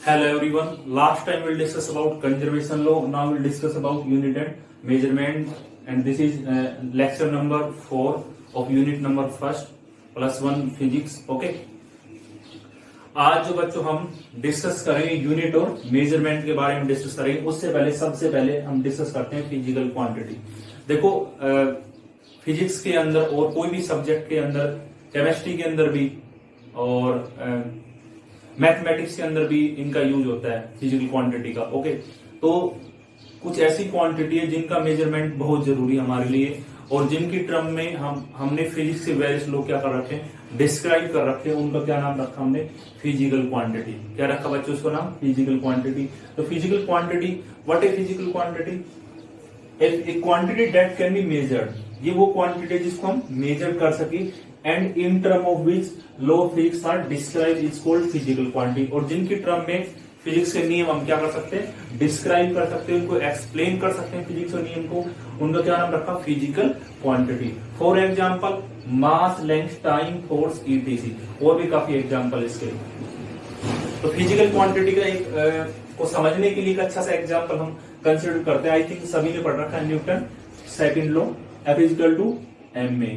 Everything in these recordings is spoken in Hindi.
Hello everyone. Last time we'll discuss about conservation law. Now we'll discuss about unit and measurement. And this is lecture number 4 of unit number first +1 physics. Okay. आज जो बच्चों हम डिस्कस करेंगे यूनिट और मेजरमेंट के बारे में डिस्कस करेंगे। उससे पहले सबसे पहले हम डिस्कस करते हैं फिजिकल क्वांटिटी। देखो फिजिक्स के अंदर और कोई भी सब्जेक्ट के अंदर, केमिस्ट्री के अंदर भी और मैथमेटिक्स के अंदर भी इनका यूज होता है फिजिकल क्वांटिटी का। ओके, तो कुछ ऐसी क्वांटिटी है जिनका मेजरमेंट बहुत जरूरी है हमारे लिए और जिनकी टर्म में हमने फिजिक्स के वेरियस लोग क्या कर रखे हैं, डिस्क्राइब कर रखे हैं। उनका क्या नाम रखा हमने? Physical quantity. क्या रखा बच्चों उसका नाम? Physical quantity. तो physical quantity, what is physical quantity? A quantity that can be measured. ये वो क्वांटिटी है जिसको हम मेजर कर सके and in term of which law of physics are describe is called physical quantity. और जिनकी टर्म में फिजिक्स के नियम हम क्या कर सकते हैं? डिस्क्राइब कर सकते हैं, उनको एक्सप्लेन कर सकते हैं फिजिक्स और नियम को। उनका क्या नाम रखा? Physical quantity. For example mass, length, time, force, etc. और भी काफी एग्जांपल इसके। तो फिजिकल क्वांटिटी का एक को समझने के लिए एक अच्छा सा एग्जांपल हम कंसिडर करते हैं। आई थिंक सभी ने पढ़ रखा है Newton second law, F equal to ma।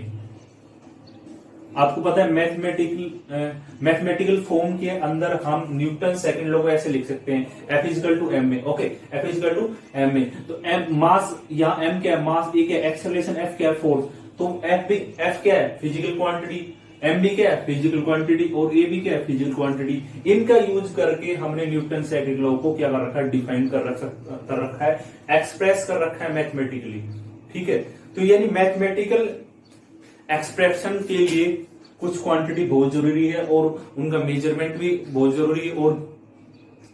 आपको पता है मैथमेटिकल फॉर्म के अंदर हम न्यूटन सेकंड लॉ को ऐसे लिख सकते हैं, F equal to ma। Okay, F equal to ma। तो m मास या m क्या है? मास। ए क्या है? एक्सेलरेशन। F क्या है? फोर्स। तो F क्या है? Physical quantity. m भी क्या है? Physical quantity. और a भी क्या है? Physical quantity. इनका यूज करके हमने न्यूटन सेकंड लॉ को क्या कर रखा है? डिफाइन कर रखा है, एक्सप्रेस कर रखा है मैथमेटिकली। ठीक है, तो यानी मैथमेटिकल एक्सप्रेशन के लिए कुछ क्वांटिटी बहुत जरूरी है और उनका मेजरमेंट भी बहुत जरूरी है। और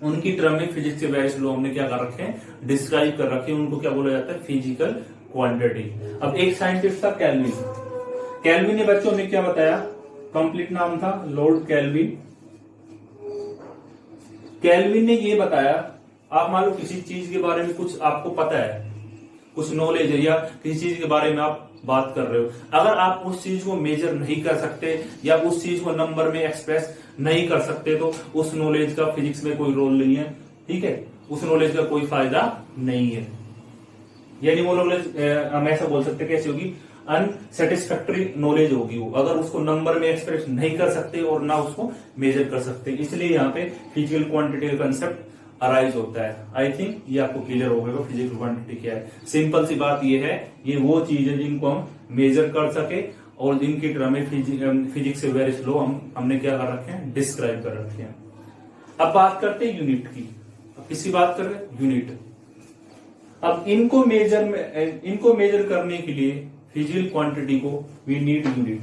उनकी टर्म में फिजिक्स के वेरियस लॉ हमने क्या कर रखे हैं? डिस्क्राइब कर रखे हैं। उनको क्या बोला जाता है? Physical quantity. अब एक साइंटिस्ट था कैल्विन। कैल्विन ने बच्चों ने क्या बताया? कंप्लीट नाम था लॉर्ड कैल्विन। कैल्विन ने ये बताया, आप मान लो किसी चीज के बारे में कुछ आपको पता है, कुछ नॉलेज है या किसी चीज के बारे में आप बात कर रहे हो, अगर आप उस चीज को मेजर नहीं कर सकते या उस चीज को नंबर में एक्सप्रेस नहीं कर सकते तो उस नॉलेज का फिजिक्स में कोई रोल नहीं है। ठीक है, उस नॉलेज का कोई फायदा नहीं है। यानी वो नॉलेज हम ऐसा बोल सकते कैसे होगी? अनसेटिस्फैक्टरी नॉलेज होगी वो, अगर उसको नंबर में एक्सप्रेस नहीं कर सकते और ना उसको मेजर कर सकते। इसलिए यहाँ पे फिजिकल क्वांटिटी का कंसेप्ट अराइज होता है। आई थिंक ये आपको क्लियर हो गया फिजिकल क्वांटिटी क्या है। सिंपल सी बात ये है, ये वो चीज है जिनको हम मेजर कर सके और जिनकी टर्म में फिजिक्स से वेरियस लॉ हमने क्या कर रखे हैं? डिस्क्राइब कर रखे हैं। अब बात करते हैं यूनिट की। अब किसकी बात कर रहे हैं? यूनिट। अब इनको मेजर करने के लिए फिजिकल क्वांटिटी को वी नीड यूनिट।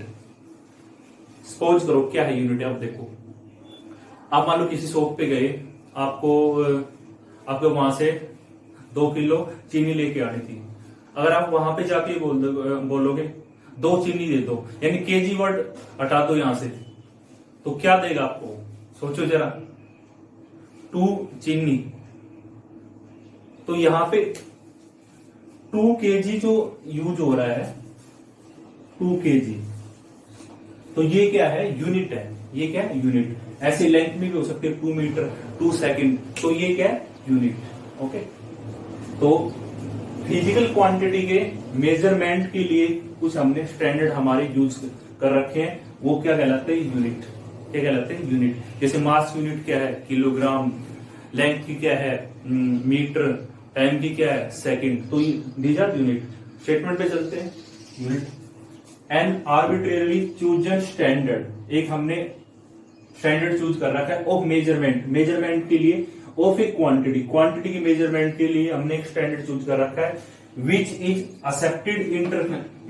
सपोज करो क्या है यूनिट? अब देखो, आप मान लो किसी शॉप पे गए, आपको वहां से 2 किलो चीनी लेके आनी थी। अगर आप वहां पे जाके बोलोगे 2 चीनी दे दो, यानी केजी वर्ड हटा दो यहां से, तो क्या देगा आपको? सोचो जरा, 2 चीनी। तो यहां पे 2 केजी जो यूज हो रहा है, 2 केजी, तो ये क्या है? यूनिट है। ये क्या है? यूनिट। ऐसे लेंथ में भी हो सकती है 2 मीटर, 2 सेकंड, तो ये क्या है? यूनिट। ओके, तो फिजिकल क्वांटिटी के मेजरमेंट के लिए कुछ हमने स्टैंडर्ड हमारे यूज कर रखे हैं, वो क्या कहलाते हैं? यूनिट। क्या कहलाते हैं? यूनिट। जैसे मास यूनिट क्या है? किलोग्राम। लेंथ की क्या है? मीटर। टाइम की क्या है? सेकंड। तो दीज आर यूनिट। स्टेटमेंट पे चलते हैं। Unit an arbitrarily chosen standard. एक हमने स्टैंडर्ड चूज कर रखा है ऑफ मेजरमेंट के लिए ऑफ ए क्वांटिटी की मेजरमेंट के लिए हमने एक स्टैंडर्ड चूज कर रखा है विच इज एक्सेप्टेड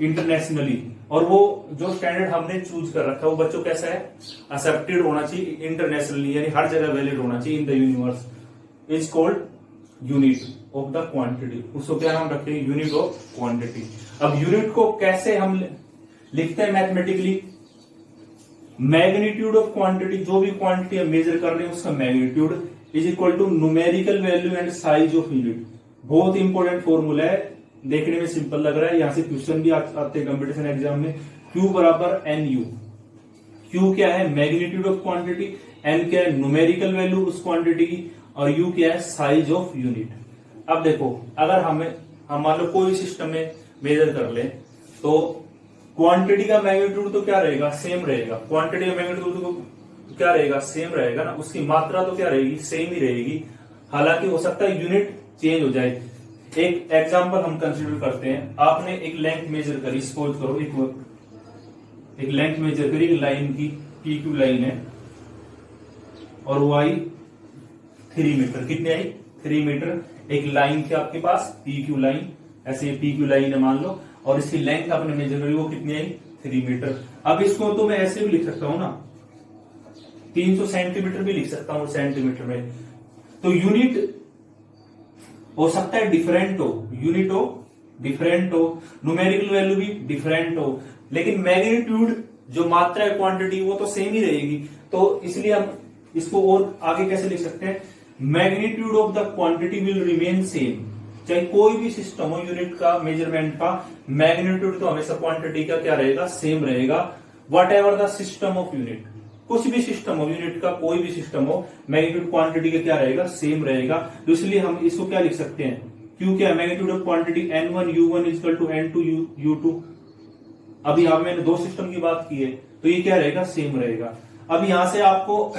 इंटरनेशनली। और वो जो स्टैंडर्ड हमने चूज कर रखा है वो बच्चों कैसा है? एक्सेप्टेड होना चाहिए इंटरनेशनली, यानी हर जगह वैलिड होना चाहिए in the universe. Is called unit of the quantity. उसको क्या नाम रखते हैं? Unit of quantity. अब यूनिट को कैसे हम लिखते हैं मैथमेटिकली? मैग्नीट्यूड ऑफ क्वांटिटी, जो भी क्वांटिटी हम मेजर कर रहे हैं उसका magnitude is equal to numerical value and size of unit. बहुत इंपॉर्टेंट फॉर्मूला है, देखने में सिंपल लग रहा है, यहां से क्वेश्चन भी आते हैं कंपटीशन एग्जाम में। Q बराबर NU। Q क्या है, मैग्नीट्यूड ऑफ क्वांटिटी, N क्या है, न्यूमेरिकल वैल्यू उस क्वांटिटी की, और U क्या है, साइज ऑफ यूनिट। अब देखो, अगर हम मान लो कोई सिस्टम में मेजर कर ले, तो क्वांटिटी का मैग्नीट्यूड तो क्या रहेगा, सेम रहेगा। क्वांटिटी का मैग्नीट्यूड तो क्या रहेगा, सेम रहेगा ना। उसकी मात्रा तो क्या रहेगी, सेम ही रहेगी। हालांकि हो सकता है यूनिट चेंज हो जाए। एक एग्जांपल हम कंसीडर करते हैं। आपने एक लेंथ मेजर करी, सपोज करो एक लेंथ मेजर करी लाइन की, पी क्यू लाइन है, और वो आई 3 मीटर। कितनी आई, 3 मीटर। एक लाइन थी आपके पास, पी क्यू लाइन, ऐसे पी क्यू लाइन है मान लो, और इसकी लेंथ आपने मेजर करी, वो कितनी आई, 3 मीटर। अब इसको तो मैं ऐसे भी लिख सकता हूं ना, 300 सेंटीमीटर भी लिख सकता हूं सेंटीमीटर में। तो यूनिट हो सकता है डिफरेंट हो, यूनिट हो डिफरेंट हो, न्यूमेरिकल वैल्यू भी डिफरेंट हो, लेकिन मैग्नीट्यूड जो मात्रा है, क्वांटिटी, वो तो सेम ही रहेगी। तो इसलिए हम इसको और आगे कैसे लिख सकते हैं, magnitude of the quantity will remain same. चाहे कोई भी सिस्टम हो यूनिट का, मेजरमेंट का, मैग्नीट्यूड तो हमेशा क्वांटिटी का क्या रहेगा, सेम रहेगा। What ever the system of unit, कुछ भी सिस्टम हो यूनिट का, कोई भी सिस्टम हो, मैग्नीट्यूड क्वांटिटी का क्या रहेगा, सेम रहेगा। तो इसलिए हम इसको क्या लिख सकते हैं, क्यों क्या, magnitude of quantity N1 U1 equal to N2 U2। अभी यहां मैंने दो सिस्टम की बात की है, तो ये क्या रहेगा, सेम रहेगा। अब यहां से आपको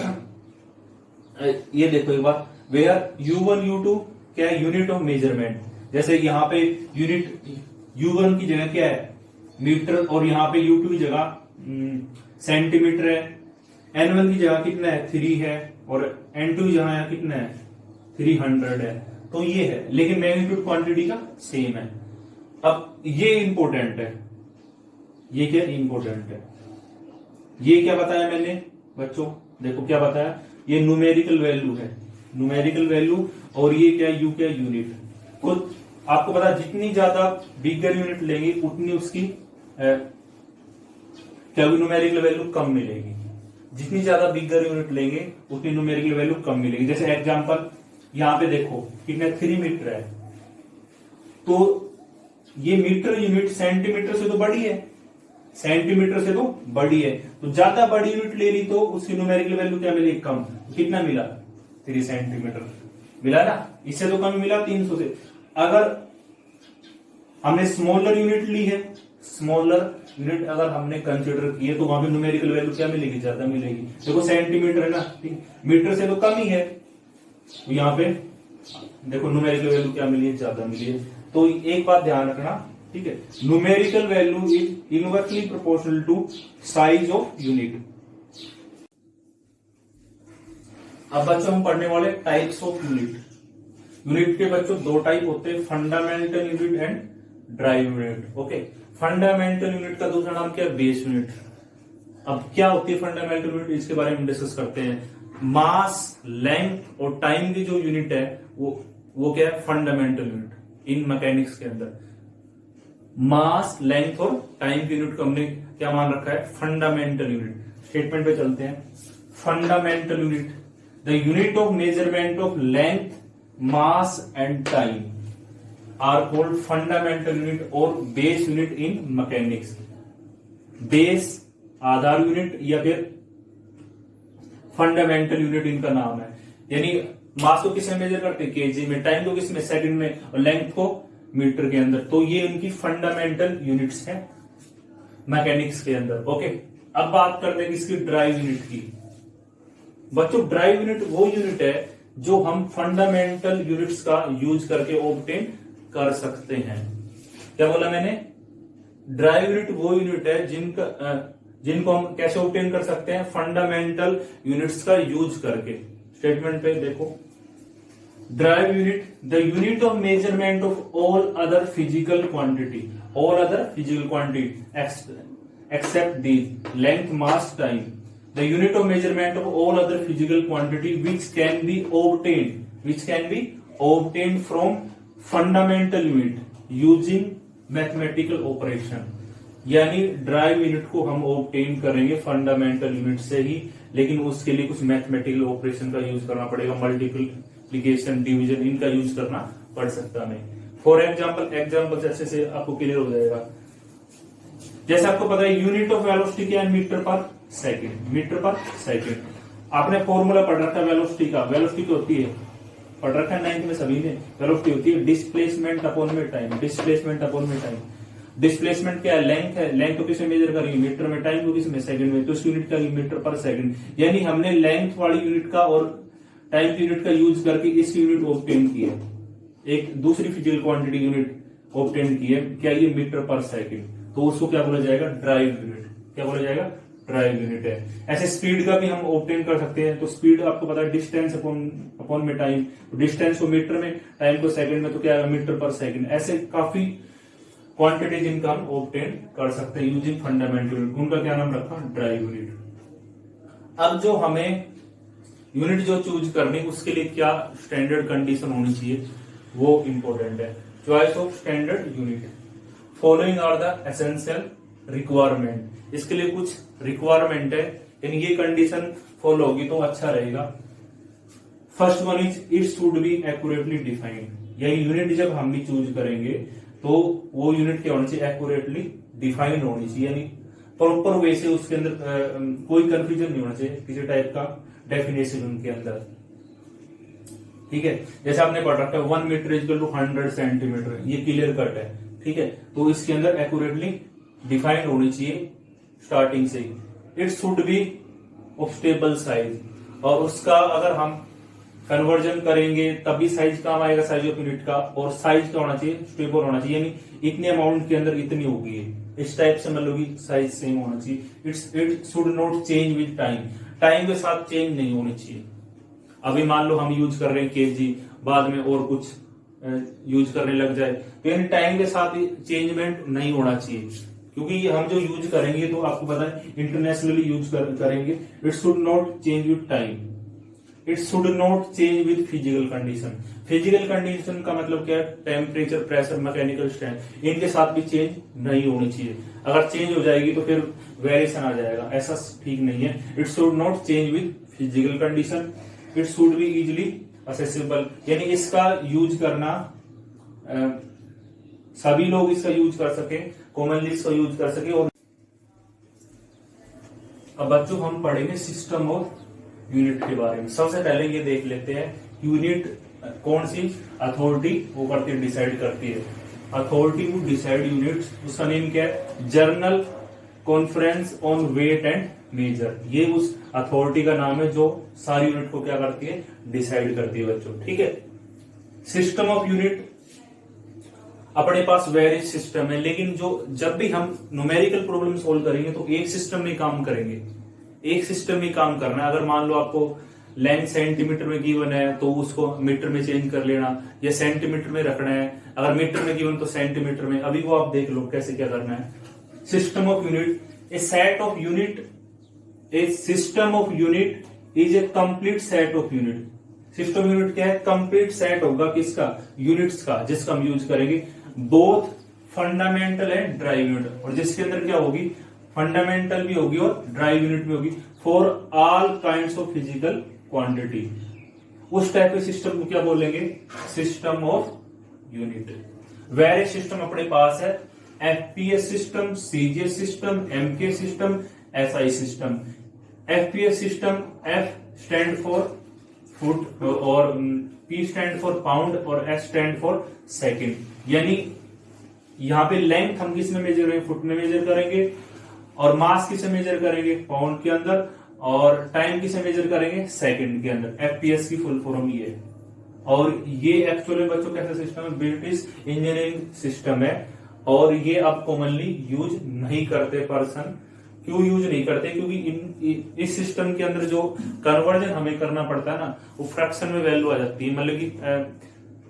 ये देखो एक बात, वेयर U1 U2 क्या है, यूनिट ऑफ मेजरमेंट। जैसे यहाँ पे यूनिट U1 की जगह क्या है, मीटर, और यहाँ पे U2 की जगह सेंटीमीटर है। N1 की जगह कितना है, 3 है, और N2 जहां है कितना है, 300 है। तो ये है, लेकिन मैग्नीट्यूड क्वांटिटी का सेम है। अब ये इंपॉर्टेंट है, ये क्या इंपॉर्टेंट है, ये क्या बताया मैंने बच्चों, देखो क्या बताया, ये न्यूमेरिकल वैल्यू है, न्यूमेरिकल वैल्यू, और ये क्या, यू क्या, यूनिट। तो आपको पता, जितनी ज्यादा बिगर यूनिट लेंगे उतनी उसकी क्या न्यूमेरिकल वैल्यू कम मिलेगी। जितनी ज्यादा बिगर यूनिट लेंगे उतनी न्यूमेरिकल वैल्यू कम मिलेगी। जैसे एग्जांपल यहां पे देखो कितना, 3 मीटर है, तो ये मीटर यूनिट सेंटीमीटर से तो बड़ी है, सेंटीमीटर से तो बड़ी है, तो ज्यादा बड़ी यूनिट ले ली तो उसकी न्यूमेरिकल वैल्यू क्या मिलेगी, कम। कितना मिला, 3 सेंटीमीटर मिला ना, इससे तो कम मिला 300 से। अगर हमने स्मॉलर यूनिट ली है, स्मॉलर यूनिट अगर हमने कंसीडर की है, तो वहां पे न्यूमेरिकल वैल्यू क्या मिलेगी, ज्यादा मिलेगी। देखो सेंटीमीटर है ना, मीटर से तो कम ही है, तो यहाँ पे देखो न्यूमेरिकल वैल्यू क्या मिली है, ज्यादा मिली है। तो एक बात ध्यान रखना, ठीक है, numerical value is inversely proportional to size of unit. अब बच्चों हम पढ़ने वाले टाइप्स ऑफ यूनिट। यूनिट के बच्चों दो टाइप होते हैं, fundamental unit and drive unit. Okay, fundamental unit का दूसरा नाम क्या है, बेस यूनिट। अब क्या होती है फंडामेंटल यूनिट, इसके बारे में डिस्कस करते हैं। मास, लेंथ और टाइम की जो यूनिट है वो क्या है, फंडामेंटल यूनिट इन मैकेनिक्स के अंदर। मास, लेंथ और टाइम की यूनिट को हमने क्या मान रखा है, फंडामेंटल यूनिट। स्टेटमेंट पे चलते हैं। Fundamental unit, the unit of measurement of length, mass and time are called fundamental unit और base unit in mechanics. Base आधार यूनिट या फिर फंडामेंटल यूनिट इनका नाम है। यानी मास को किसमें मेजर करते हैं, केजी में, टाइम को किसमें, सेकंड में, और लेंथ को मीटर के अंदर। तो ये उनकी फंडामेंटल यूनिट्स हैं मैकेनिक्स के अंदर। ओके, अब बात करते हैं किसकी, ड्राइव यूनिट की। बच्चों ड्राइव यूनिट वो यूनिट है जो हम फंडामेंटल यूनिट्स का यूज करके ऑब्टेन कर सकते हैं। क्या बोला मैंने, ड्राइव यूनिट वो यूनिट है जिनको हम कैसे ऑब्टेन कर सकते हैं, फंडामेंटल यूनिट्स का यूज करके। स्टेटमेंट पे देखो, derived unit, the unit of measurement of all other physical quantity, all other physical quantity except these, length, mass, time, the unit of measurement of all other physical quantity which can be obtained from fundamental unit using mathematical operation। यानी ड्राइव यूनिट को हम ऑब्टेन करेंगे फंडामेंटल यूनिट से ही, लेकिन उसके लिए कुछ मैथमेटिकल ऑपरेशन का यूज करना पड़ेगा, मल्टीप्लिकेशन, डिवीजन, इनका यूज करना पड़ सकता नहीं। फॉर एग्जाम्पल ऐसे से आपको क्लियर हो जाएगा। जैसे आपको पता है यूनिट ऑफ वेलोसिटी क्या है, मीटर पर सेकंड, मीटर पर सेकंड। आपने फॉर्मूला पढ़ रखा है वेलोसिटी का, वेलोसिटी क्या होती है, पढ़ रखा है 9th में सभी ने। वेलोसिटी होती है डिस्प्लेसमेंट अपॉन में टाइम, डिस्प्लेसमेंट अपॉन में टाइम। डिस्प्लेसमेंट क्या है, लेंथ है, लेंथ को किसमें मेजर करेंगे, मीटर में, टाइम को किसमें, सेकंड में, तो उस यूनिट का मीटर पर सेकंड। यानी हमने लेंथ वाली यूनिट का और टाइम की यूनिट का यूज करके इस यूनिट ऑब्टेन की है, एक दूसरी फिजिकल क्वांटिटी यूनिट ऑब्टेन की है, क्या ये मीटर पर सेकंड, तो उसको क्या बोला जाएगा, ड्राइव यूनिट। क्या बोला जाएगा, ड्राइव यूनिट है। ऐसे स्पीड का भी हम ऑब्टेन कर सकते हैं, तो स्पीड आपको पता है डिस्टेंस अपॉन में टाइम, डिस्टेंस को मीटर में, टाइम को सेकंड में, तो क्या है मीटर पर सेकंड। ऐसे काफी क्वांटिटी जिनका हम ऑब्टेन कर सकते हैं यूजिंग फंडामेंटल यूनिट, उनका क्या नाम रखा, ड्राइव यूनिट। अब जो हमें यूनिट जो चूज करनी उसके लिए क्या स्टैंडर्ड कंडीशन होनी चाहिए वो इंपॉर्टेंट है। Choice of standard unit, following are the essential requirement. इसके लिए कुछ रिक्वायरमेंट है, यानी ये कंडीशन फॉलो होगी तो अच्छा रहेगा। First one is it should B accurately defined. यही यूनिट जब हम भी चूज करेंगे तो वो यूनिट क्या होनी चाहिए, एक्यूरेटली डिफाइंड होनी चाहिए, यानी प्रॉपर वे से उसके अंदर कोई कंफ्यूजन नहीं होना चाहिए किसी टाइप का डेफिनेशन उनके अंदर। ठीक है, जैसे आपने पढ़ रखा है 1 मीटर इक्वल टू 100 सेंटीमीटर, ये क्लियर कट है। ठीक है, तो इसके अंदर एक्यूरेटली डिफाइंड होनी चाहिए स्टार्टिंग से ही। It should be of stable size, और उसका अगर हम कन्वर्जन करेंगे तभी साइज काम आएगा, साइज ऑफ यूनिट का, और साइज क्या होना चाहिए, स्टेबल होना चाहिए, यानी इतने अमाउंट के अंदर इतनी होगी, इस टाइप से मतलब कि साइज सेम होना चाहिए। It should not change with time, time के साथ चेंज नहीं होनी चाहिए। अभी मान लो हम यूज कर रहे हैं केजी, बाद में और कुछ यूज करने लग जाए, तो यानी टाइम के साथ चेंजमेंट नहीं होना चाहिए, क्योंकि हम जो यूज करेंगे तो आपको पता है इंटरनेशनली यूज करेंगे। It should not change with time, it should not change with physical condition. Physical condition का मतलब क्या है, टेम्परेचर, प्रेशर, मैकेनिकल स्ट्रेंथ, इनके साथ भी चेंज नहीं होनी चाहिए। अगर चेंज हो जाएगी तो फिर वेरिएशन आ जाएगा, ऐसा ठीक नहीं है। It should not change with physical condition, it should be easily accessible, यानी इसका यूज करना सभी लोग इसका यूज कर सके, कॉमनली इसका यूज कर सके। और अब बच्चों हम पढ़ेंगे सिस्टम ऑफ यूनिट के बारे में। सबसे पहले ये देख लेते हैं यूनिट कौन सी अथॉरिटी वो करती है, डिसाइड करती है। अथॉरिटी टू डिसाइड यूनिट्स, उसका नेम क्या है, general conference on weight and measure. ये उस अथॉरिटी का नाम है जो सारी यूनिट को क्या करती है, डिसाइड करती है बच्चों। ठीक है, सिस्टम ऑफ यूनिट, अपने पास वेरियस सिस्टम है, लेकिन जो जब भी हम न्यूमेरिकल प्रॉब्लम सोल्व करेंगे तो एक सिस्टम में काम करेंगे, एक सिस्टम में काम करना है। अगर मान लो आपको लेंथ सेंटीमीटर में गिवन है तो उसको मीटर में चेंज कर लेना, या सेंटीमीटर में रखना है, अगर मीटर में गिवन तो सेंटीमीटर में। अभी वो आप देख लो कैसे क्या करना है। System of unit, A set of unit, A system of unit is a complete set of unit. System unit क्या है, कंप्लीट सेट होगा किसका, यूनिट्स का, जिसका हम यूज करेंगे both fundamental and drive unit, और जिसके अंदर क्या होगी, फंडामेंटल भी होगी और ड्राइव यूनिट भी होगी, for all kinds of physical quantity. उस टाइप के सिस्टम को क्या बोलेंगे, system of unit. Various system अपने पास है, FPS system, CGS system, MK system, SI system. FPS system, F stand for foot और पी स्टैंड फॉर पाउंड और एस स्टैंड फॉर सेकंड। यानी यहाँ पे लेंथ हम किस में मेजर करेंगे, फुट में मेजर करेंगे, और मास किसे मेजर करेंगे, पाउंड के अंदर, और टाइम किसे मेजर करेंगे, सेकंड के अंदर। एफपीएस की फुल फॉर्म ये है। और ये एक्चुअली बच्चों कैसा सिस्टम है, ब्रिटिश इंजीनियरिंग सिस्टम है, और ये अब कॉमनली यूज नहीं करते पर्सन। क्यों यूज नहीं करते, क्योंकि इस सिस्टम के अंदर जो कन्वर्जन हमें करना पड़ता है ना, वो फ्रैक्शन में वैल्यू आ जाती है। मतलब कि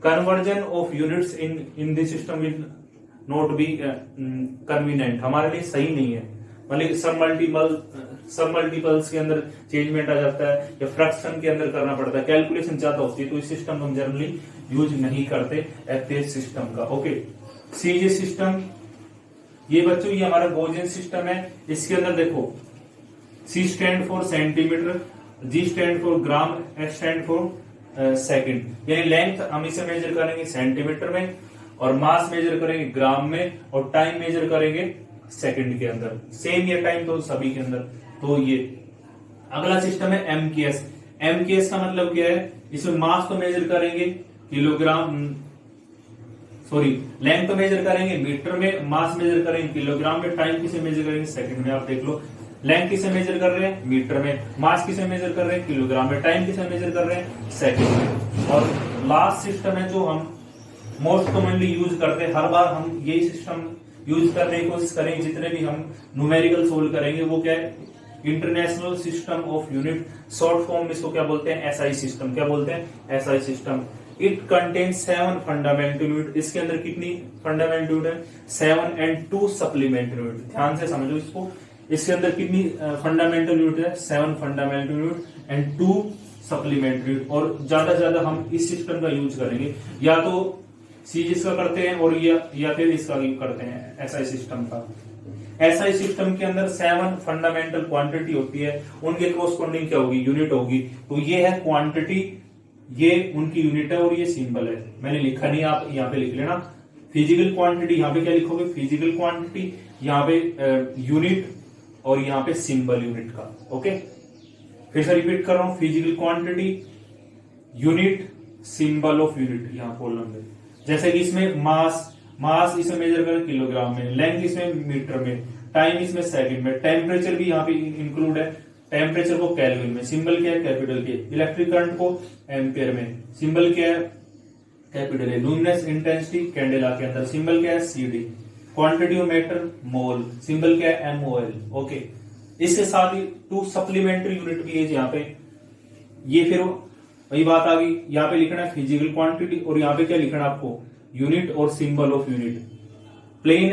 conversion of units in this system will not be convenient, हमारे लिए सही नहीं है। मतलब सब मल्टीपल्स के अंदर चेंजमेंट आ जाता है, या फ्रैक्शन के अंदर करना पड़ता है, कैलकुलेशन ज्यादा होती है, तो इस सिस्टम को हम जनरली यूज नहीं करते एफपीएस सिस्टम का। ओके, सीजीएस सिस्टम, ये बच्चों ये हमारा गॉसियन सिस्टम है। इसके अंदर देखो, C stand for centimetre, G stand for gram, H stand for second. यानी लेंथ हम इसे मेजर करेंगे सेंटीमीटर में, और मास मेजर करेंगे ग्राम में, और टाइम मेजर करेंगे सेकंड के अंदर। सेम ये टाइम तो सभी के अंदर तो ये अगला सिस्टम है एमकेएस। एमकेएस का मतलब क्या है, इसमें मास तो मेजर करेंगे किलोग्राम, सॉरी लेंथ तो मेजर करेंगे मीटर में, मास मेजर करेंगे किलोग्राम में, टाइम किसे मेजर करेंगे सेकंड में। आप देख लो लेंथ किसे मेजर कर रहे हैं मीटर में, मास किसे मेजर कर रहे हैं किलोग्राम में, टाइम किसे मेजर कर रहे हैं सेकंड में। और लास्ट सिस्टम है जो हम मोस्ट कॉमनली यूज करते हैं, हर बार हम यही सिस्टम यूज करने की कोशिश करेंगे जितने भी हम न्यूमेरिकल सोल्व करेंगे, वो क्या है international system of unit, short form में इसको क्या बोलते हैं एसआई सिस्टम। क्या बोलते हैं SI system. It contains 7 fundamental unit. इसके अंदर कितनी फंडामेंटल यूनिट है 7 एंड 2 सप्लीमेंट्री यूनिट। ध्यान से समझो इसको, इसके अंदर कितनी फंडामेंटल यूनिट है 7 fundamental unit and 2 supplementary unit. और ज्यादा से ज्यादा हम इस सिस्टम का यूज करेंगे, या तो सीजीएस का करते हैं और या फिर इसका करते हैं एसआई सिस्टम का। एसआई सिस्टम के अंदर 7 फंडामेंटल क्वांटिटी होती है, उनके कोरस्पॉन्डिंग क्या होगी यूनिट होगी। तो ये है क्वांटिटी, ये उनकी यूनिट है और ये सिंबल है। मैंने लिखा नहीं, आप यहाँ पे लिख लेना फिजिकल क्वांटिटी। यहाँ पे क्या लिखोगे फिजिकल क्वांटिटी, यहाँ पे यूनिट और यहाँ पे सिंबल यूनिट का। ओके फिर से रिपीट कर रहा हूं, physical quantity, unit, symbol of unit यहाँ कॉलम में। जैसे कि इसमें मास इसमें मेजर करें किलोग्राम में, लेंथ इसमें मीटर में, टाइम इसमें सेकंड में, टेम्परेचर भी यहाँ पे इंक्लूड है, टेम्परेचर को केल्विन में, सिंबल क्या है कैपिटल के, इलेक्ट्रिक करंट को एम्पियर में, सिंबल क्या है कैपिटल है, लुमिनस इंटेंसिटी कैंडेला के अंदर, सिंबल क्या है CD, quantity of matter mole, symbol क्या है एमओएल। ओके इसके साथ ही 2 सप्लीमेंट्री यूनिट भी है यहाँ पे। ये फिर वही बात आ गई, यहाँ पे लिखना है फिजिकल क्वांटिटी और यहाँ पे क्या लिखना है आपको यूनिट और symbol of unit. Plane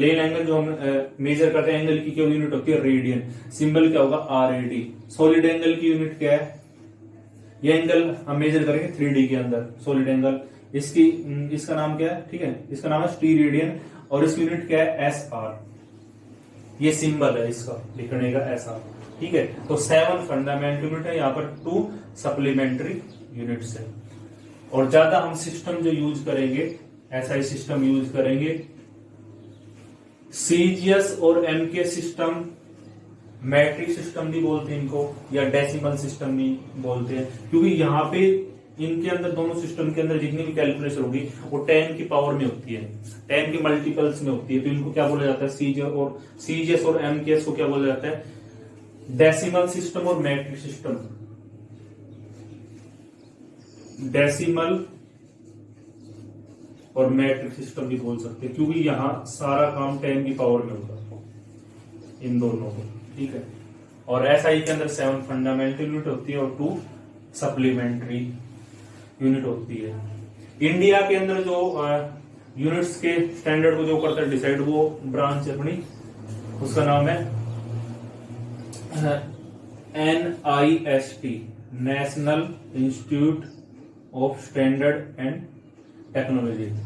angle जो हम मेजर करते हैं, एंगल की क्या यूनिट होती है रेडियन, सिंबल क्या होगा आरएडी। सॉलिड एंगल की यूनिट क्या है, ये एंगल हम मेजर करेंगे 3D के अंदर सॉलिड एंगल, इसका नाम क्या है, ठीक है इसका नाम है स्टीरेडियन और इसकी यूनिट क्या है एसआर। ये सिंबल है इसका लिखने का एसआर, ठीक है। तो 7 फंडामेंटल यूनिट है, यहाँ पर 2 सप्लीमेंट्री यूनिट्स है। और ज्यादा हम सिस्टम जो यूज करेंगे एसआई सिस्टम यूज करेंगे, सीजीएस और एमके सिस्टम, मैट्रिक सिस्टम भी बोलते हैं इनको, या डेसिमल सिस्टम भी बोलते हैं, क्योंकि यहाँ पे इनके अंदर दोनों सिस्टम के अंदर जितनी भी कैलकुलेशन होगी वो 10 की पावर में होती है, 10 के मल्टीपल्स में होती है। तो इनको क्या बोला जाता है सीजीएस और एमकेएस को क्या बोला जाता है डेसिमल सिस्टम और मैट्रिक सिस्टम। डेसिमल और मैट्रिक सिस्टम भी बोल सकते हैं, क्योंकि यहां सारा काम 10 की पावर में होगा इन दोनों को, ठीक है। और एसआई के अंदर 7 फंडामेंटल यूनिट होती है और 2 सप्लीमेंट्री यूनिट होती है। इंडिया के अंदर जो यूनिट्स के स्टैंडर्ड को जो करता है डिसाइड, वो ब्रांच अपनी उसका नाम है NIST, national institute of standard and technology.